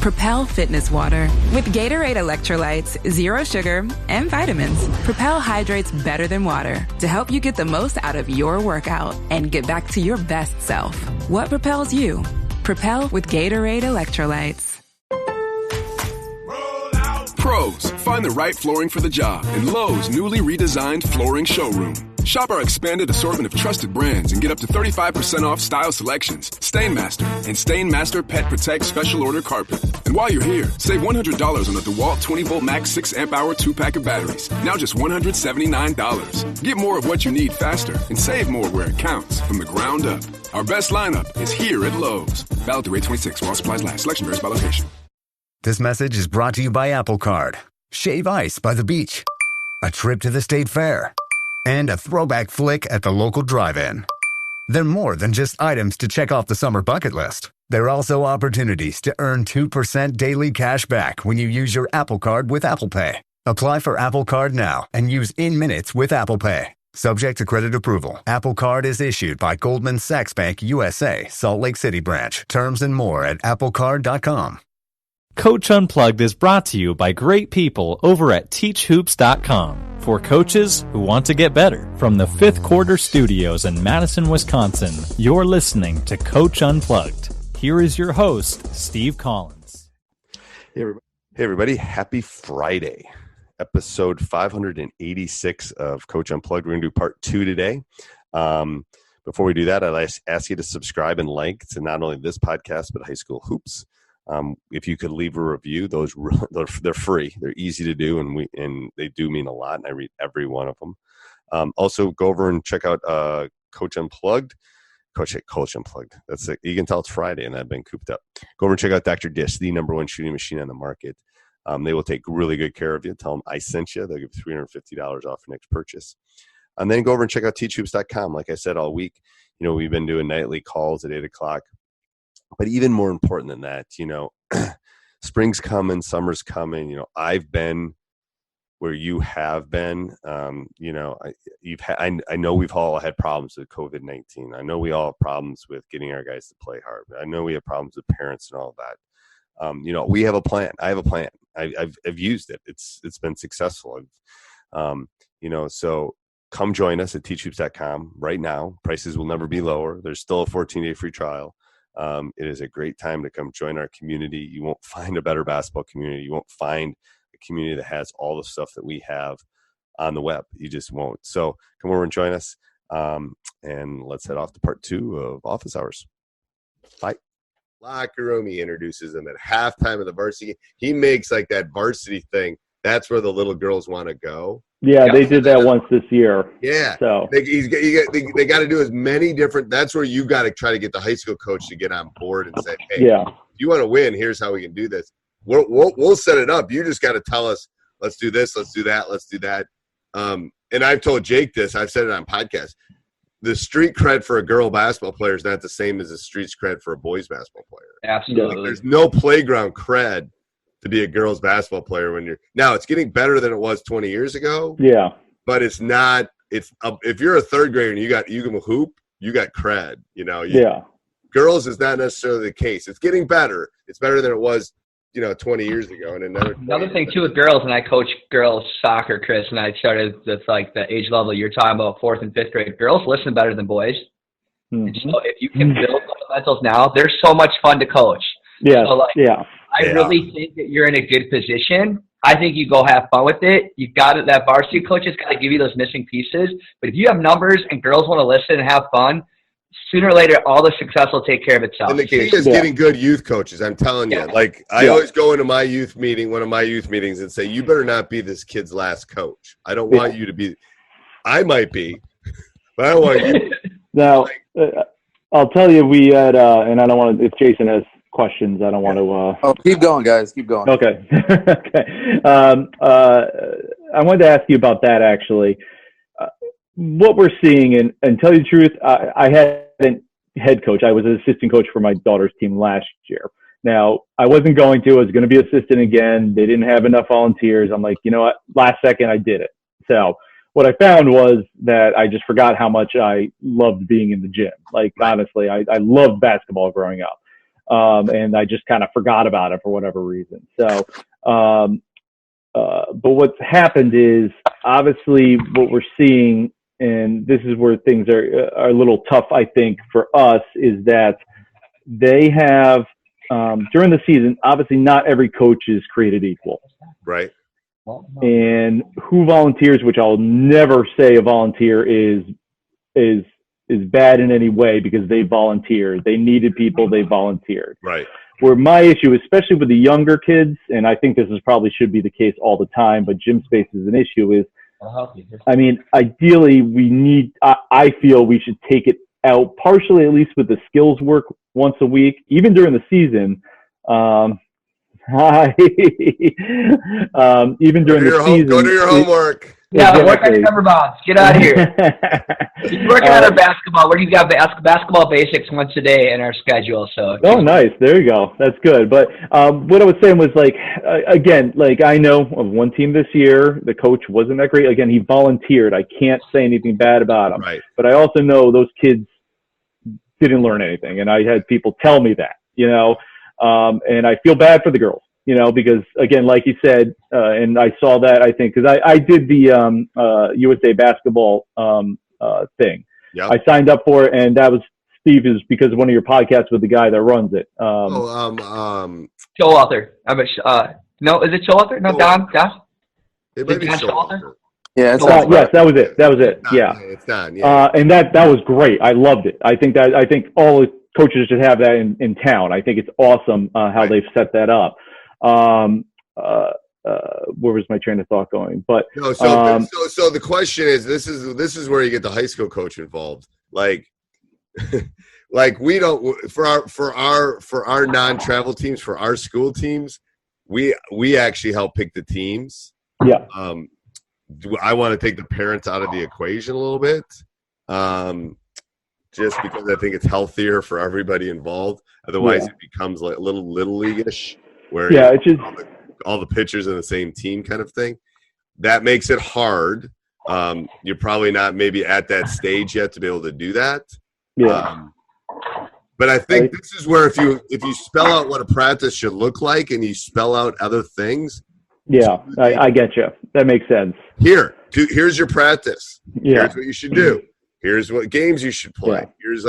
Propel Fitness Water. With Gatorade electrolytes, zero sugar, and vitamins, Propel hydrates better than water to help you get the most out of your workout and get back to your best self. What propels you? Propel with Gatorade electrolytes. Pros, find the right flooring for the job in Lowe's newly redesigned flooring showroom. Shop our expanded assortment of trusted brands and get up to 35% off style selections, Stainmaster, and Stainmaster Pet Protect Special Order Carpet. And while you're here, save $100 on the DeWalt 20-volt max 6-amp-hour 2-pack of batteries. Now just $179. Get more of what you need faster and save more where it counts from the ground up. Our best lineup is here at Lowe's. Valid through 8/26 while supplies last. Selection varies by location. This message is brought to you by Apple Card. Shave ice by the beach. A trip to the state fair. And a throwback flick at the local drive-in. They're more than just items to check off the summer bucket list. They're also opportunities to earn 2% daily cash back when you use your Apple Card with Apple Pay. Apply for Apple Card now and use in-minutes with Apple Pay. Subject to credit approval. Apple Card is issued by Goldman Sachs Bank USA, Salt Lake City branch. Terms and more at applecard.com. Coach Unplugged is brought to you by great people over at teachhoops.com for coaches who want to get better. From the Fifth Quarter Studios in Madison, Wisconsin, you're listening to Coach Unplugged. Here is your host, Steve Collins. Hey, everybody. Happy Friday. Episode 586 of Coach Unplugged. We're going to do part 2 today. Before we do that, I'd ask you to subscribe and like to not only this podcast, but High School Hoops. If you could leave a review, they're free. They're easy to do, and they do mean a lot, and I read every one of them. Also, go over and check out Coach Unplugged. Coach Unplugged. That's it. You can tell it's Friday, and I've been cooped up. Go over and check out Dr. Dish, the #1 shooting machine on the market. They will take really good care of you. Tell them I sent you. They'll give $350 off your next purchase. And then go over and check out teachhoops.com. Like I said all week, we've been doing nightly calls at 8 o'clock. But even more important than that, spring's coming, summer's coming. I've been where you have been. I know we've all had problems with COVID-19. I know we all have problems with getting our guys to play hard. I know we have problems with parents and all that. We have a plan. I have a plan. I've used it. It's been successful. So come join us at teachhoops.com right now. Prices will never be lower. There's still a 14-day free trial. It is a great time to come join our community. You won't find a better basketball community. You won't find a community that has all the stuff that we have on the web. You just won't. So come over and join us. And let's head off to part 2 of Office Hours. Bye. Locker room. He introduces them at halftime of the varsity. He makes like that varsity thing. That's where the little girls want to go. Yeah, they did that once this year. Yeah. So they got to do as many different – that's where you got to try to get the high school coach to get on board and say, hey, if you want to win, here's how we can do this. We'll set it up. You just got to tell us, let's do this, let's do that, let's do that. And I've told Jake this. I've said it on podcasts. The street cred for a girl basketball player is not the same as the street cred for a boys basketball player. Absolutely. Like, there's no playground cred to be a girls basketball player when you're now. It's getting better than it was 20 years ago. Yeah, but it's not. It's if you're a third grader and you can hoop, you got cred. Girls is not necessarily the case. It's getting better. It's better than it was 20 years ago. And another thing too with girls, and I coach girls soccer, Chris, and I started with like the age level you're talking about, 4th and 5th grade. Girls listen better than boys. Mm-hmm. So if you can build fundamentals now, they're so much fun to coach. Yeah, so I really think that you're in a good position. I think you go have fun with it. You got it. That varsity coach has got to give you those missing pieces. But if you have numbers and girls want to listen and have fun, sooner or later, all the success will take care of itself. And the key is getting good youth coaches. I'm telling you. Like, I always go into my youth meeting, one of my youth meetings, and say, you better not be this kid's last coach. I don't want you to be. I might be, but I don't want you. Now, I'll tell you, we had, and I don't want to, if Jason has questions, I don't want to. Keep going, guys. Keep going. Okay. Okay. I wanted to ask you about that, actually. What we're seeing, and tell you the truth, I hadn't head coach. I was an assistant coach for my daughter's team last year. Now, I wasn't going to. I was going to be assistant again. They didn't have enough volunteers. I'm like, you know what? Last second, I did it. So what I found was that I just forgot how much I loved being in the gym. Like, honestly, I loved basketball growing up. and I just kind of forgot about it for whatever reason. So, but what's happened is obviously what we're seeing, and this is where things are a little tough, I think, for us, is that they have, during the season, obviously not every coach is created equal. Right. And who volunteers, which I'll never say a volunteer is bad in any way, because they volunteered. They needed people, they volunteered. Right. Where my issue, especially with the younger kids, and I think this is probably should be the case all the time, but gym space is an issue, is, I mean, ideally I feel we should take it out partially, at least with the skills work once a week, even during the season. Even during the season. Go do your homework. Yeah, exactly. Work on your number bonds. Get out of here. You're working on our basketball. We're going to have basketball basics once a day in our schedule. So. Oh, nice. There you go. That's good. But what I was saying was, like, again, like, I know of one team this year, the coach wasn't that great. Again, he volunteered. I can't say anything bad about him. Right. But I also know those kids didn't learn anything. And I had people tell me that, and I feel bad for the girls. Because again, like you said, and I saw that, I think, because I did the USA basketball thing. Yep. I signed up for it, and that was, Steve, is because of one of your podcasts with the guy that runs it. Showalter. No, is it Showalter? No, Don? It might be Showalter. Yeah, yes, that was it. Yeah. It's Don. Yeah. And that was great. I loved it. I think all the coaches should have that in town. I think it's awesome how they've set that up. Where was my train of thought going? But so the question is, this is where you get the high school coach involved. Like we don't, for our non-travel teams, for our school teams, we actually help pick the teams. Yeah. I want to take the parents out of the equation a little bit. Just because I think it's healthier for everybody involved. Otherwise, it becomes like a little league-ish, where it's just all the pitchers in the same team kind of thing. That makes it hard. You're probably not maybe at that stage yet to be able to do that. Yeah. But I think this is where if you spell out what a practice should look like and you spell out other things. Yeah, I get you. That makes sense. Here's your practice. Yeah. Here's what you should do. Here's what games you should play. Yeah. Here's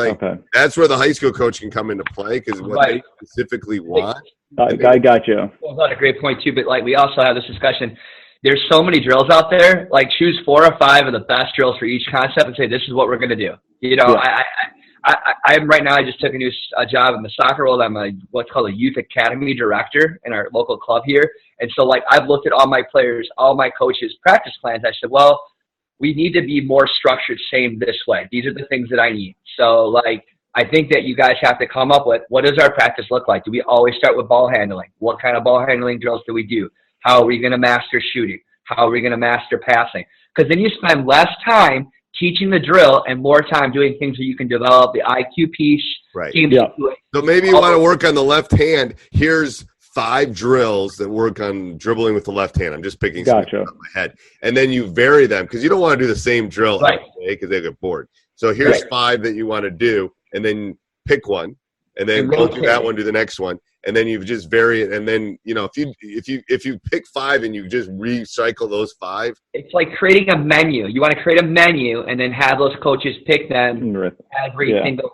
that's where the high school coach can come into play, because what they specifically want. I got you. Well, that's a great point too. But like, we also have this discussion. There's so many drills out there. Like, choose 4 or 5 of the best drills for each concept and say, this is what we're going to do. I'm right now, I just took a new job in the soccer world. I'm what's called a youth academy director in our local club here. And so, like, I've looked at all my players, all my coaches' practice plans. I said, well, we need to be more structured, same this way. These are the things that I need. So, like, I think that you guys have to come up with, what does our practice look like? Do we always start with ball handling? What kind of ball handling drills do we do? How are we going to master shooting? How are we going to master passing? Because then you spend less time teaching the drill and more time doing things that you can develop the IQ piece. Right. So maybe you want to work on the left hand. Here's 5 drills that work on dribbling with the left hand. I'm just picking something off my head. And then you vary them, because you don't want to do the same drill every day, because they get bored. So here's 5 that you want to do, and then pick one, and then go through that one, do the next one, and then you just vary it. And then, if you pick 5 and you just recycle those 5. It's like creating a menu. You want to create a menu and then have those coaches pick them every single.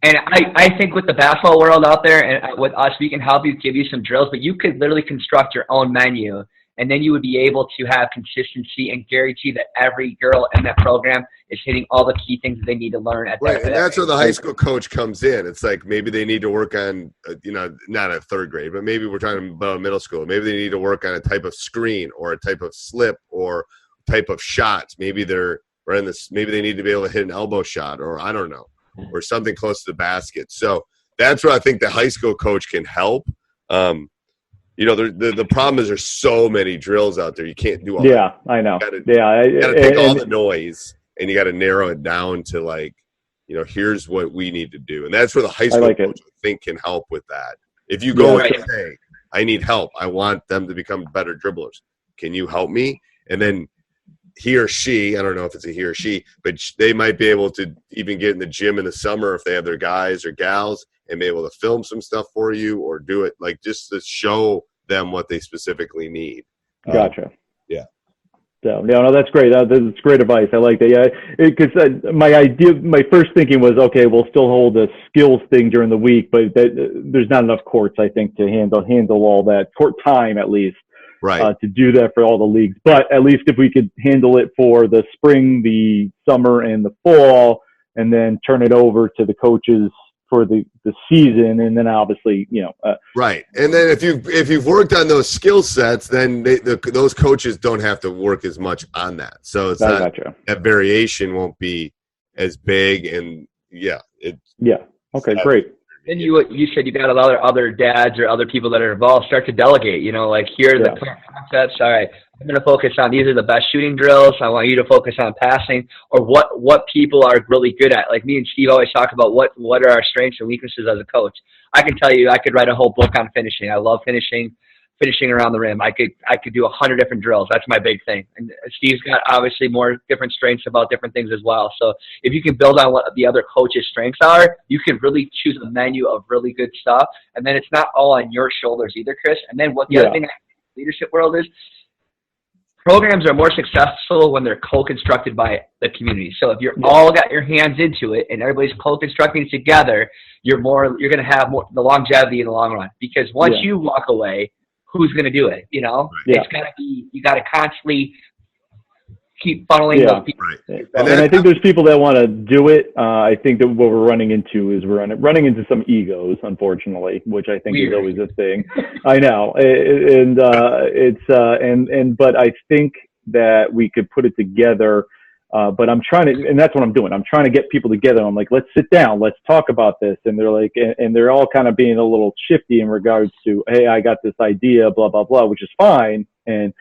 And I think with the basketball world out there and with us, we can help you, give you some drills, but you could literally construct your own menu, and then you would be able to have consistency and guarantee that every girl in that program is hitting all the key things that they need to learn at that. And that's where the high school coach comes in. It's like, maybe they need to work on, not at 3rd grade, but maybe we're talking about middle school. Maybe they need to work on a type of screen or a type of slip or type of shots. Maybe maybe they need to be able to hit an elbow shot, or I don't know, or something close to the basket. So that's where I think the high school coach can help. The problem is there's so many drills out there. You can't do all that. Yeah, I know. You got to take all the noise, and you got to narrow it down to, like, here's what we need to do. And that's where the high school coach, I think, can help with that. If you go and say, I need help, I want them to become better dribblers, can you help me? And then he or she, I don't know if it's a he or she, but they might be able to even get in the gym in the summer if they have their guys or gals, and be able to film some stuff for you or do it like just to show them what they specifically need. Gotcha. Yeah. So, no, that's great. That's great advice. I like that. Yeah, because my first thinking was, okay, we'll still hold a skills thing during the week, but there's not enough courts, I think, to handle all that court time at least, right, to do that for all the leagues. But at least if we could handle it for the spring, the summer, and the fall, and then turn it over to the coaches for the season, and then obviously, right. And then if you've worked on those skill sets, then those coaches don't have to work as much on that. So it's not, that variation won't be as big. And okay, great. Then you said you got a lot of other dads or other people that are involved. Start to delegate. Like here are the concepts. All right, I'm going to focus on these are the best shooting drills. I want you to focus on passing, or what people are really good at. Like me and Steve always talk about what are our strengths and weaknesses as a coach. I can tell you, I could write a whole book on finishing. I love finishing around the rim. I could do 100 different drills. That's my big thing. And Steve's got obviously more different strengths about different things as well. So if you can build on what the other coaches' strengths are, you can really choose a menu of really good stuff. And then it's not all on your shoulders either, Chris. And then what the other thing in the leadership world is, programs are more successful when they're co-constructed by the community. So if you're all got your hands into it and everybody's co-constructing together, you're going to have more the longevity in the long run. Because once you walk away, who's going to do it? It's got to be, you got to constantly keep funneling those people. Right. And I think there's people that want to do it. I think that what we're running into is we're running into some egos, unfortunately, which I think is always a thing. I know. But I think that we could put it together. But I'm trying to, and that's what I'm doing. I'm trying to get people together. I'm like, let's sit down, let's talk about this. And they're like, and they're all kind of being a little shifty in regards to, hey, I got this idea, blah, blah, blah, which is fine. And,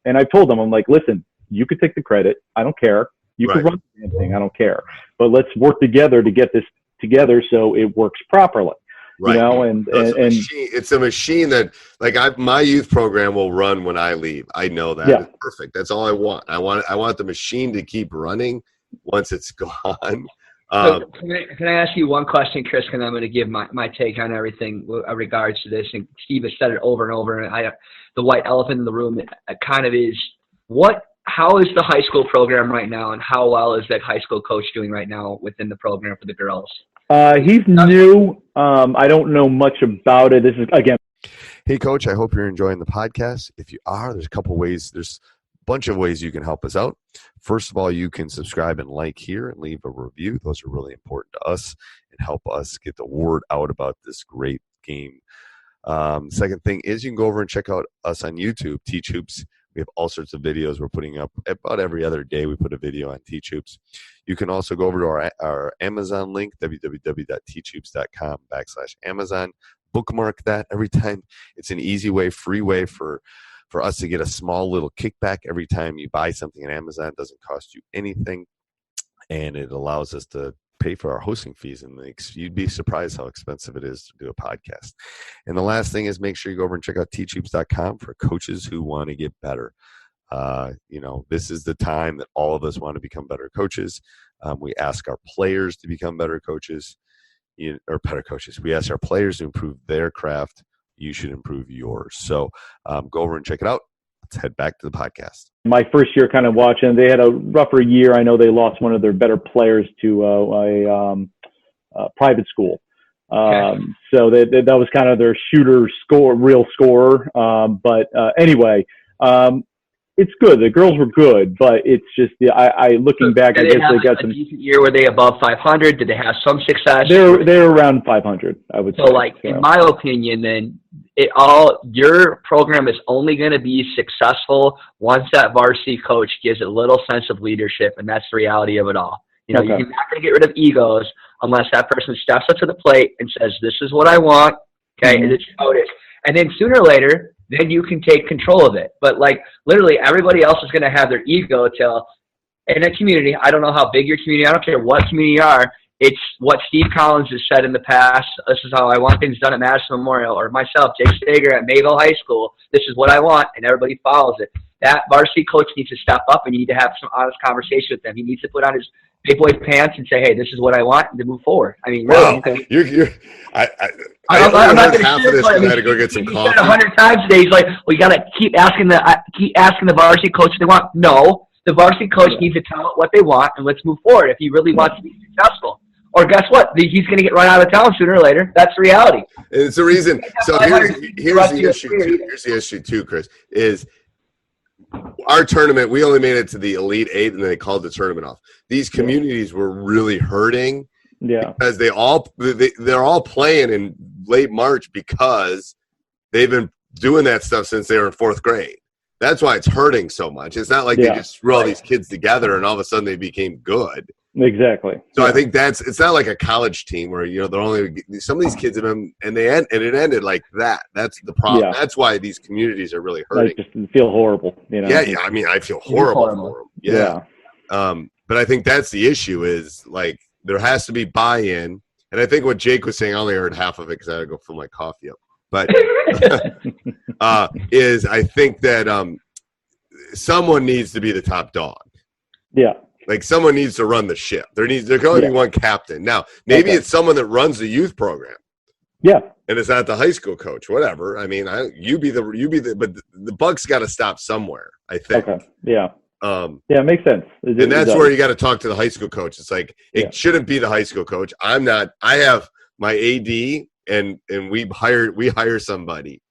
and I told them, I'm like, listen, you could take the credit. I don't care. You could run the damn thing. I don't care. But let's work together to get this together so it works properly. Right. And it's a machine that, like, my youth program will run when I leave. I know that. It's perfect. That's all I want. I want the machine to keep running once it's gone. Can I ask you one question, Chris? And I'm going to give my take on everything in regards to this. And Steve has said it over and over. And the white elephant in the room kind of is how is the high school program right now, and how well is that high school coach doing right now within the program for the girls? He's new. I don't know much about it. This is, again. Hey, Coach, I hope you're enjoying the podcast. If you are, there's a couple ways. There's a bunch of ways you can help us out. First of all, you can subscribe and like here and leave a review. Those are really important to us and help us get the word out about this great game. Second thing is you can go over and check out us on YouTube, Teach Hoops. We have all sorts of videos we're putting up. About every other day we put a video on Teach Hoops. You can also go over to our Amazon link, www.teachhoops.com/Amazon. Bookmark that every time. It's an easy way, free way for us to get a small little kickback every time you buy something on Amazon. It doesn't cost you anything, and it allows us to pay for our hosting fees, and you'd be surprised how expensive it is to do a podcast. And the last thing is make sure you go over and check out teachhoops.com for coaches who want to get better. This is the time that all of us want to become better coaches. We ask our players to become better coaches, or better coaches. We ask our players to improve their craft. You should improve yours. So go over and check it out. Let's head back to the podcast. My first year kind of watching, they had a rougher year. I know they lost one of their better players to a private school. So that was kind of their real scorer. But anyway, it's good. The girls were good, but it's just looking back, I guess they got some decent year. Were they above 500? Did they have some success? They're around 500, I would say. So, in my opinion, then your program is only going to be successful once that varsity coach gives it a little sense of leadership, and that's the reality of it all. You're not going to get rid of egos unless that person steps up to the plate and says, "This is what I want." Okay, and it's how it is. And then sooner or later, then you can take control of it. But literally everybody else is going to have their ego till in a community. I don't know how big your community, I don't care what community you are. It's what Steve Collins has said in the past. This is how I want things done at Madison Memorial, or myself, Jake Stager at Mayville High School. This is what I want, and everybody follows it. That varsity coach needs to step up, and you need to have some honest conversation with them. He needs to put on big boy pants and say, hey, this is what I want, and to move forward. I mean, Wow. really. I'm not going to half of this because I had to go get some coffee. 100 times today. He's like, well, you got to keep asking the varsity coach what they want. No, the varsity coach needs to tell it what they want, and let's move forward if he really wants to be successful. Or guess what? He's going to get run out of town sooner or later. That's the reality. It's the reason. So here's the issue. Here's the issue too, Chris. Is our tournament? We only made it to the Elite Eight, and then they called the tournament off. These communities were really hurting. Yeah, because they're all playing in late March because they've been doing that stuff since they were in 4th grade. That's why it's hurting so much. It's not like they just threw all these kids together and all of a sudden they became good. Exactly. So I think it's not like a college team where they're only some of these kids have been and it ended like that. That's the problem. Yeah. That's why these communities are really hurting. I just feel horrible. Yeah. I mean, I feel horrible for them. Yeah. But I think that's the issue is like there has to be buy-in, and I think what Jake was saying, I only heard half of it because I had to go fill my coffee up. But is I think that someone needs to be the top dog. Yeah. Like someone needs to run the ship. There can only be one captain. Now, maybe it's someone that runs the youth program. Yeah. And it's not the high school coach, whatever. I mean, but the buck's got to stop somewhere, I think. Okay. Yeah. It makes sense. And that's where you got to talk to the high school coach. It's like, it shouldn't be the high school coach. I have my AD and we hire somebody,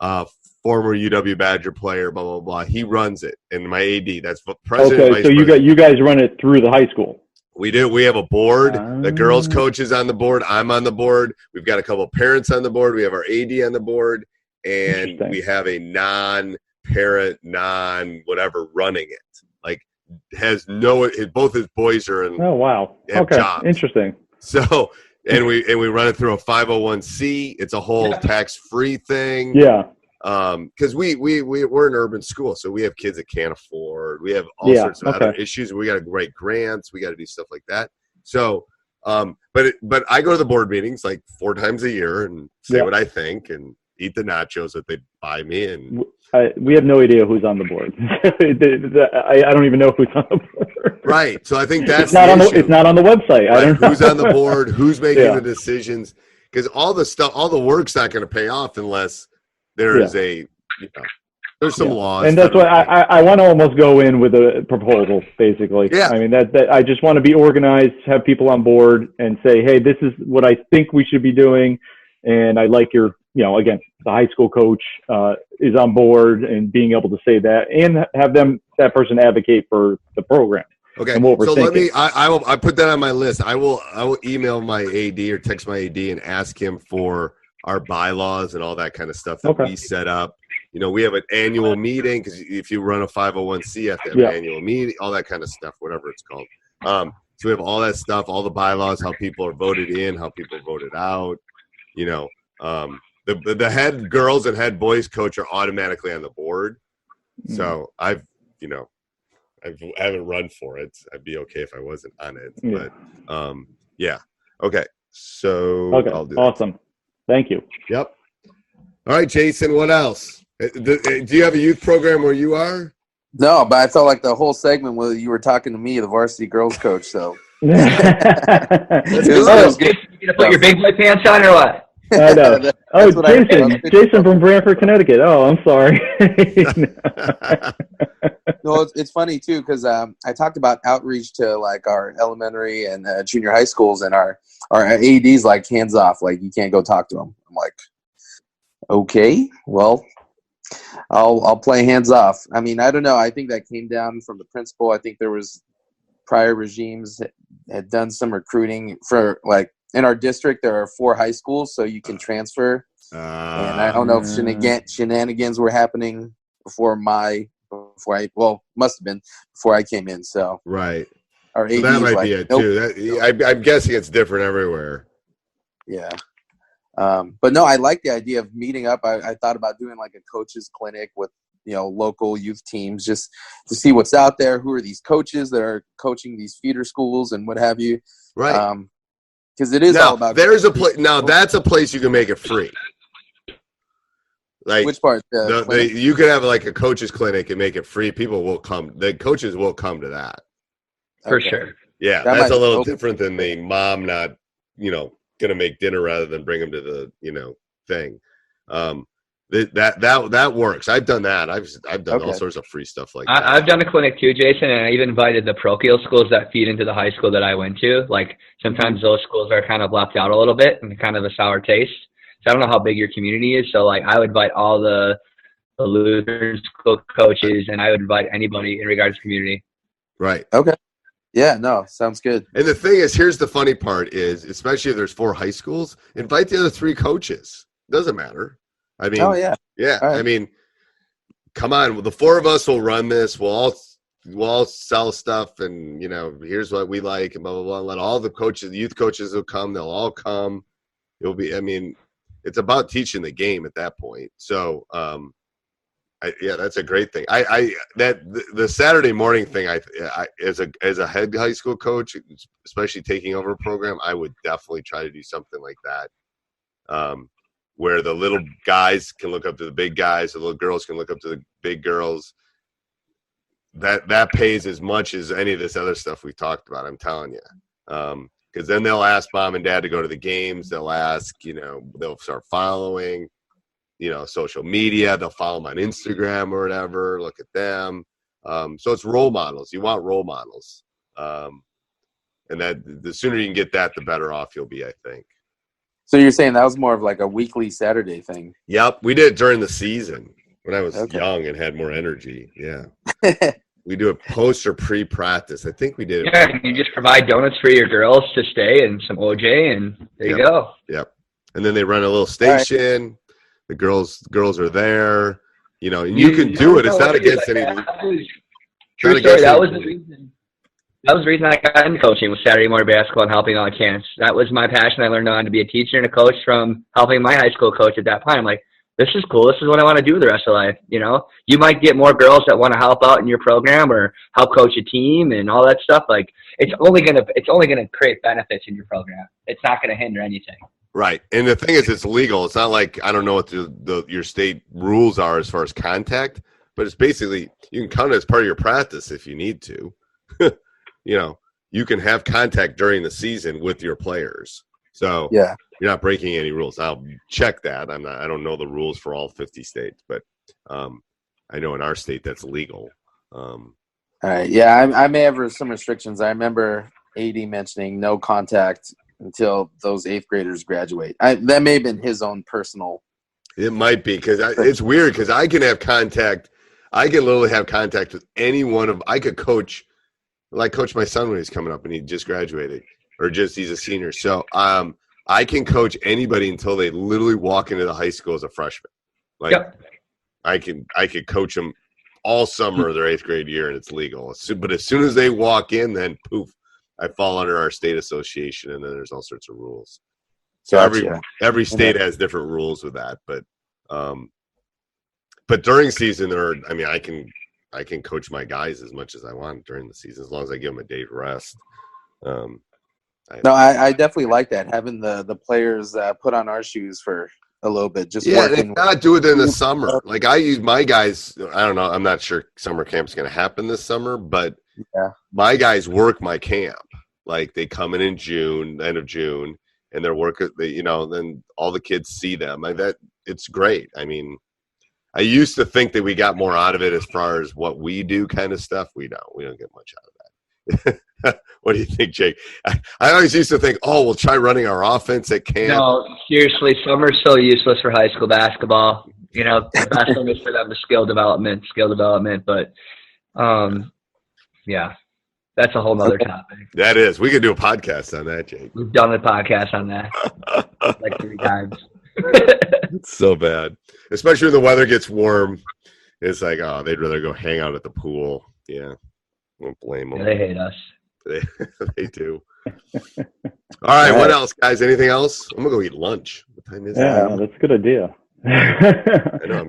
former UW Badger player, blah, blah, blah. He runs it. And my AD, that's president. Okay, so you guys run it through the high school. We do. We have a board. The girls coach is on the board. I'm on the board. We've got a couple of parents on the board. We have our AD on the board. And we have a non-parent, non-whatever running it. Like, both his boys are in. Oh, wow. Okay, jobs. Interesting. So, and we run it through a 501c. It's a whole tax-free thing. Yeah. Because we're an urban school, so we have kids that can't afford. We have all sorts of other issues. We got to write grants. We got to do stuff like that. So, but I go to the board meetings like 4 times a year and say what I think and eat the nachos that they buy me. And we have no idea who's on the board. I don't even know who's on the board. Right. So I think that's it's not on the website. Right. I don't know who's on the board, who's making the decisions, because all the work's not going to pay off unless there's there's some laws. And that's why I want to almost go in with a proposal, basically. Yeah. I mean, that I just want to be organized, have people on board and say, hey, this is what I think we should be doing. And I like your, again, the high school coach is on board and being able to say that and have that person advocate for the program. Okay. And what we're thinking. I put that on my list. I will email my AD or text my AD and ask him for our bylaws and all that kind of stuff that we set up. We have an annual meeting because if you run a 501c, you have to have an annual meeting, all that kind of stuff, whatever it's called. So we have all that stuff, all the bylaws, how people are voted in, how people are voted out. The head girls and head boys coach are automatically on the board. So I haven't run for it. I'd be okay if I wasn't on it. Yeah. But okay. So I'll do awesome. That. Thank you. Yep. All right, Jason, what else? Do you have a youth program where you are? No, but I felt like the whole segment was you were talking to me, the varsity girls coach. So That's good. You gonna put your big boy pants on or what? I know. Jason from Branford, Connecticut. Oh, I'm sorry. No, it's funny too because I talked about outreach to like our elementary and junior high schools, and our ADs like hands off, like you can't go talk to them. I'm like, okay, well, I'll play hands off. I mean, I don't know. I think that came down from the principal. I think there was prior regimes that had done some recruiting for like in our district. There are 4 high schools, so you can transfer. And I don't know if shenanigans were happening must have been before I came in. So right, our so that might be it too. I'm guessing it's different everywhere. Yeah, but no, I like the idea of meeting up. I thought about doing like a coaches clinic with local youth teams just to see what's out there. Who are these coaches that are coaching these feeder schools and what have you? Right. Because it is all about. There's a place now. That's a place you can make it free. Like which part? You could have like a coaches clinic and make it free. People will come. The coaches will come to that for sure. Yeah, that's a little different than the mom not, gonna make dinner rather than bring them to the, thing. That works. I've done that. I've done all sorts of free stuff like that. I've done a clinic too, Jason, and I even invited the parochial schools that feed into the high school that I went to. Like sometimes those schools are kind of left out a little bit and kind of a sour taste. So I don't know how big your community is. So like I would invite all the Lutheran school coaches, and I would invite anybody in regards to community. Right. Okay. Yeah, no, sounds good. And the thing is, here's the funny part is, especially if there's 4 high schools, invite the other 3 coaches. Doesn't matter. I mean, yeah. Right. I mean, come on. The 4 of us will run this. We'll all sell stuff, and here's what we like, and blah blah blah. Let all the coaches, the youth coaches will come. They'll all come. It'll be. I mean, it's about teaching the game at that point. So, that's a great thing. The Saturday morning thing. I as a head high school coach, especially taking over a program, I would definitely try to do something like that. Where the little guys can look up to the big guys, the little girls can look up to the big girls. That pays as much as any of this other stuff we talked about, I'm telling you. Because then they'll ask mom and dad to go to the games. They'll ask, they'll start following, social media. They'll follow them on Instagram or whatever. Look at them. So it's role models. You want role models. And that the sooner you can get that, the better off you'll be, I think. So you're saying that was more of like a weekly Saturday thing? Yep, we did it during the season when I was young and had more energy. Yeah, we do a post or pre-practice. I think we did it. Yeah, you just provide donuts for your girls to stay and some OJ, and there you go. Yep, and then they run a little station. Right. The girls are there. And you can do it. It's not against anything. True story. That was the reason. That was the reason I got into coaching, was Saturday morning basketball and helping all the camps. That was my passion. I learned on to be a teacher and a coach from helping my high school coach at that point. I'm like, this is cool. This is what I want to do the rest of life. You might get more girls that want to help out in your program or help coach a team and all that stuff. Like it's only gonna create benefits in your program. It's not gonna hinder anything. Right. And the thing is, it's legal. It's not like, I don't know what your state rules are as far as contact, but it's basically, you can count it as part of your practice if you need to. You can have contact during the season with your players. So you're not breaking any rules. I'll check that. I don't know the rules for all 50 states, but I know in our state that's legal. All right. Yeah, I may have some restrictions. I remember AD mentioning no contact until those 8th graders graduate. That may have been his own personal. It might be, because it's weird, because I can have contact. I can literally have contact with any one of. I could coach. Like coach my son when he's coming up and he just graduated, or he's a senior. So I can coach anybody until they literally walk into the high school as a freshman. Like I could coach them all summer of their 8th grade year, and it's legal. But as soon as they walk in, then poof, I fall under our state association, and then there's all sorts of rules. So every state has different rules with that. But during season, I can coach my guys as much as I want during the season, as long as I give them a day's rest. I definitely like that, having the players put on our shoes for a little bit. Just they not do it in the summer. Like I use my guys. I don't know. I'm not sure summer camp's going to happen this summer, but my guys work my camp. Like they come in June, end of June, and they're working. Then all the kids see them. It's great. I mean, I used to think that we got more out of it as far as what we do kind of stuff. We don't get much out of that. What do you think, Jake? I always used to think, we'll try running our offense at camp. No, seriously, summer's so useless for high school basketball. The best thing is for them to skill development. But, that's a whole nother topic. That is. We could do a podcast on that, Jake. We've done a podcast on that like 3 times. It's so bad, especially when the weather gets warm. It's like, they'd rather go hang out at the pool. Yeah, won't blame them. Yeah, they hate us. They do. All right, what else, guys? Anything else? I'm gonna go eat lunch. What time is it? Yeah, that's a good idea.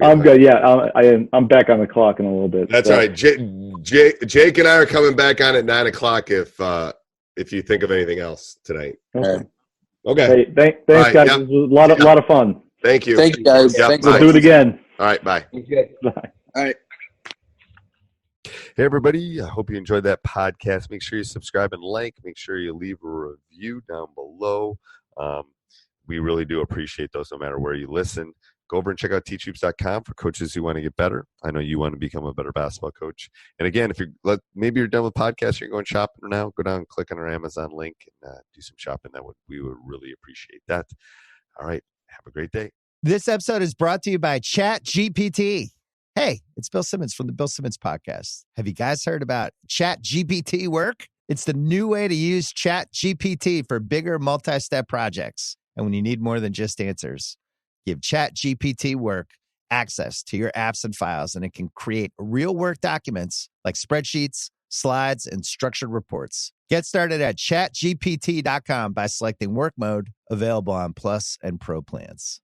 I'm good. Yeah, I'm back on the clock in a little bit. That's all right. Jake and I are coming back on at 9:00 if you think of anything else tonight. Okay. Hey, thanks, guys. Yep. It was a lot of fun. Thank you. Thank you, guys. Yep. We'll do it again. All right. Bye. Bye. All right. Hey, everybody. I hope you enjoyed that podcast. Make sure you subscribe and like. Make sure you leave a review down below. We really do appreciate those no matter where you listen. Go over and check out teachhoops.com for coaches who want to get better. I know you want to become a better basketball coach. And again, if maybe you're done with podcasts, you're going shopping now, go down and click on our Amazon link and do some shopping. We would really appreciate that. All right. Have a great day. This episode is brought to you by ChatGPT. Hey, it's Bill Simmons from the Bill Simmons Podcast. Have you guys heard about ChatGPT work? It's the new way to use ChatGPT for bigger multi-step projects. And when you need more than just answers, give ChatGPT work access to your apps and files, and it can create real work documents like spreadsheets, slides, and structured reports. Get started at chatgpt.com by selecting work mode, available on Plus and Pro plans.